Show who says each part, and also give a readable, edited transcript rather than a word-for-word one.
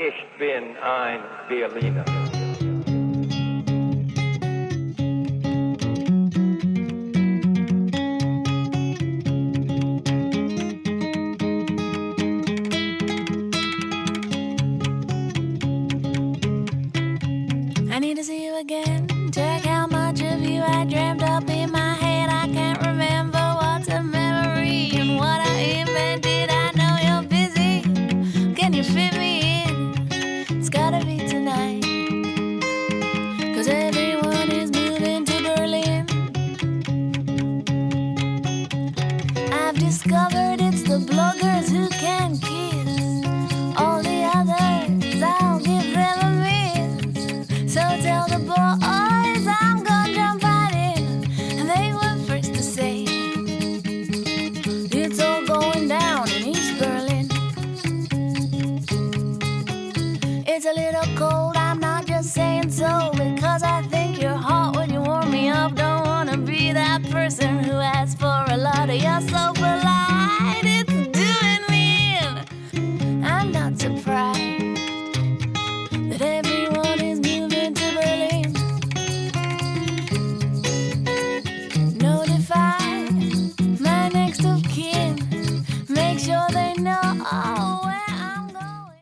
Speaker 1: Ich bin ein Berliner.
Speaker 2: I need to see you again. Check how much of you I dreamt up in my head. I can't remember what's a memory and what I invented. I know you're busy. Can you fit me in? It's gotta be tonight. 'Cause everyone is moving to Berlin. I've discovered it's the bloggers who can kiss. All the others, I'll give them a miss. So tell the boys I'm gonna jump right in. And they were first to say it's all going down in East Berlin. It's a little cold, I'm not just saying so because I think you're hot when you warm me up. Don't wanna be that person who asks for a lot of you're so polite.